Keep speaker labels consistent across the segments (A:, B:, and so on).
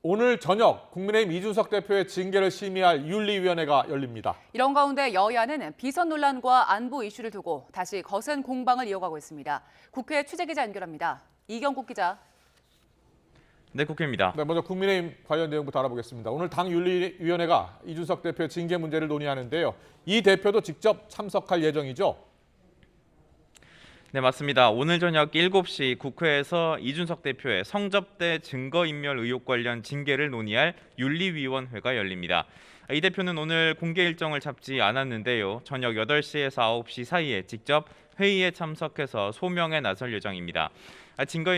A: 오늘 저녁 국민의힘 이준석 대표의 징계를 심의할 윤리위원회가 열립니다.
B: 이런 가운데 여야는 비선 논란과 안보 이슈를 두고 다시 거센 공방을 이어가고 있습니다. 국회 취재기자 연결합니다. 이경국 기자.
C: 네, 국회입니다.
A: 네, 먼저 국민의힘 관련 내용부터 알아보겠습니다. 오늘 당 윤리위원회가 이준석 대표의 징계 문제를 논의하는데요. 이 대표도 직접 참석할 예정이죠?
C: 네, 맞습니다. 오늘 저녁 7시 국회에서 이준석 대표의 성접대 증거인멸 의혹 관련 징계를 논의할 윤리위원회가 열립니다. 이 대표는 오늘 공개 일정을 잡지 않았는데요. 저녁 8시에서 9시 사이에 직접 회의에 참석해서 소명에 나설 예정입니다.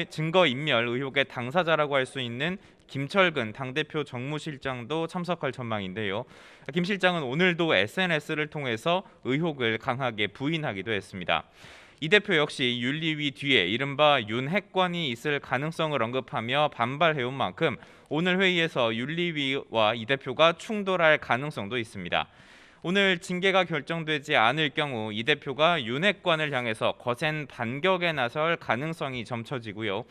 C: 증거인멸 의혹의 당사자라고 할 수 있는 김철근 당대표 정무실장도 참석할 전망인데요. 김 실장은 오늘도 SNS를 통해서 의혹을 강하게 부인하기도 했습니다. 이 대표 역시 윤리위 뒤에 이른바 윤핵관이 있을 가능성을 언급하며 반발해온 만큼 오늘 회의에서 윤리위와 이 대표가 충돌할 가능성도 있습니다. 오늘 징계가 결정되지 않을 경우 이 대표가 윤핵관을 향해서 거센 반격에 나설 가능성이 점쳐지고요.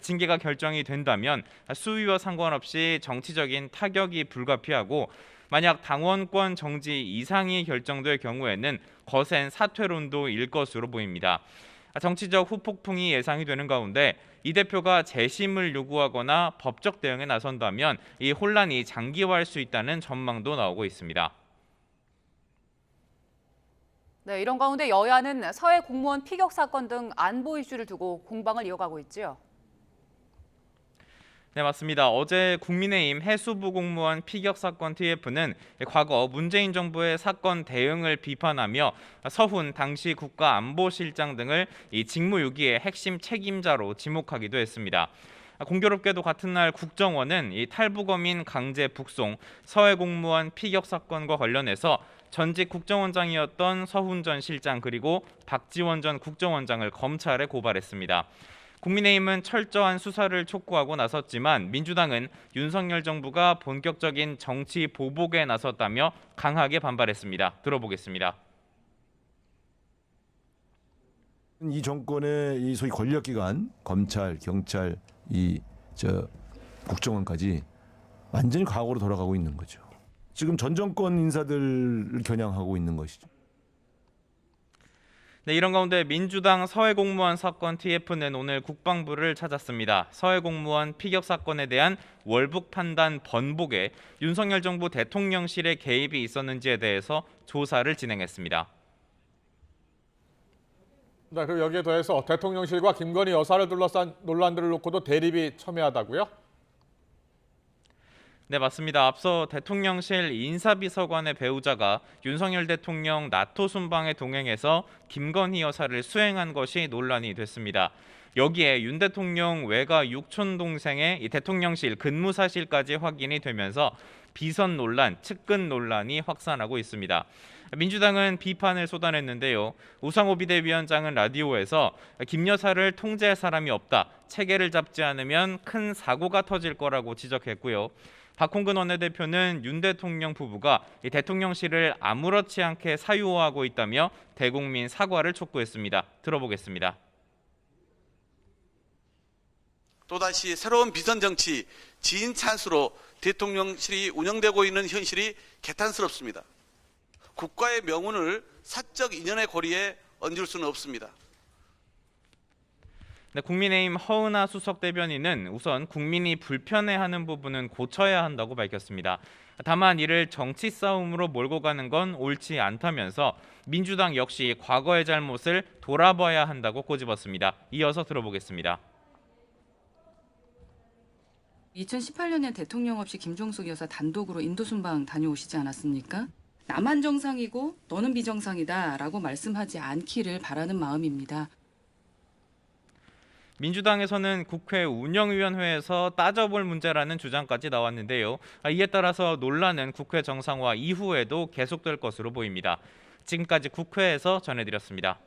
C: 징계가 결정이 된다면 수위와 상관없이 정치적인 타격이 불가피하고 만약 당원권 정지 이상이 결정될 경우에는 거센 사퇴론도 일 것으로 보입니다. 정치적 후폭풍이 예상이 되는 가운데 이 대표가 재심을 요구하거나 법적 대응에 나선다면 이 혼란이 장기화할 수 있다는 전망도 나오고 있습니다.
B: 네, 이런 가운데 여야는 서해 공무원 피격 사건 등 안보 이슈를 두고 공방을 이어가고 있죠.
C: 네, 맞습니다. 어제 국민의힘 해수부 공무원 피격 사건 TF는 과거 문재인 정부의 사건 대응을 비판하며 서훈 당시 국가안보실장 등을 이 직무유기의 핵심 책임자로 지목하기도 했습니다. 공교롭게도 같은 날 국정원은 이 탈북어민 강제 북송, 서해 공무원 피격 사건과 관련해서 전직 국정원장이었던 서훈 전 실장 그리고 박지원 전 국정원장을 검찰에 고발했습니다. 국민의힘은 철저한 수사를 촉구하고 나섰지만 민주당은 윤석열 정부가 본격적인 정치 보복에 나섰다며 강하게 반발했습니다. 들어보겠습니다.
D: 이 정권의 이 소위 권력기관, 검찰, 경찰, 국정원까지 완전히 과거로 돌아가고 있는 거죠. 지금 전 정권 인사들을 겨냥하고 있는 것이죠.
C: 네, 이런 가운데 민주당 서해 공무원 사건 TF는 오늘 국방부를 찾았습니다. 서해 공무원 피격 사건에 대한 월북 판단 번복에 윤석열 정부 대통령실의 개입이 있었는지에 대해서 조사를 진행했습니다.
A: 네, 그리고 여기에 더해서 대통령실과 김건희 여사를 둘러싼 논란들을 놓고도 대립이 첨예하다고요?
C: 네, 맞습니다. 앞서 대통령실 인사비서관의 배우자가 윤석열 대통령 나토 순방에 동행해서 김건희 여사를 수행한 것이 논란이 됐습니다. 여기에 윤 대통령 외가 육촌 동생의 대통령실 근무사실까지 확인이 되면서 비선 논란, 측근 논란이 확산하고 있습니다. 민주당은 비판을 쏟아냈는데요. 우상호 비대위원장은 라디오에서 김 여사를 통제할 사람이 없다. 체계를 잡지 않으면 큰 사고가 터질 거라고 지적했고요. 박홍근 원내대표는 윤 대통령 부부가 대통령실을 아무렇지 않게 사유화하고 있다며 대국민 사과를 촉구했습니다. 들어보겠습니다.
E: 또다시 새로운 비선정치, 지인 찬스로 대통령실이 운영되고 있는 현실이 개탄스럽습니다. 국가의 명운을 사적 인연의 고리에 얹을 수는 없습니다.
C: 네, 국민의힘 허은하 수석 대변인은 우선 국민이 불편해하는 부분은 고쳐야 한다고 밝혔습니다. 다만 이를 정치 싸움으로 몰고 가는 건 옳지 않다면서 민주당 역시 과거의 잘못을 돌아봐야 한다고 꼬집었습니다. 이어서 들어보겠습니다.
F: 2018년엔 대통령 없이 김종숙 여사 단독으로 인도 순방 다녀오시지 않았습니까? 나만 정상이고 너는 비정상이다라고 말씀하지 않기를 바라는 마음입니다.
C: 민주당에서는 국회 운영위원회에서 따져볼 문제라는 주장까지 나왔는데요. 이에 따라서 논란은 국회 정상화 이후에도 계속될 것으로 보입니다. 지금까지 국회에서 전해드렸습니다.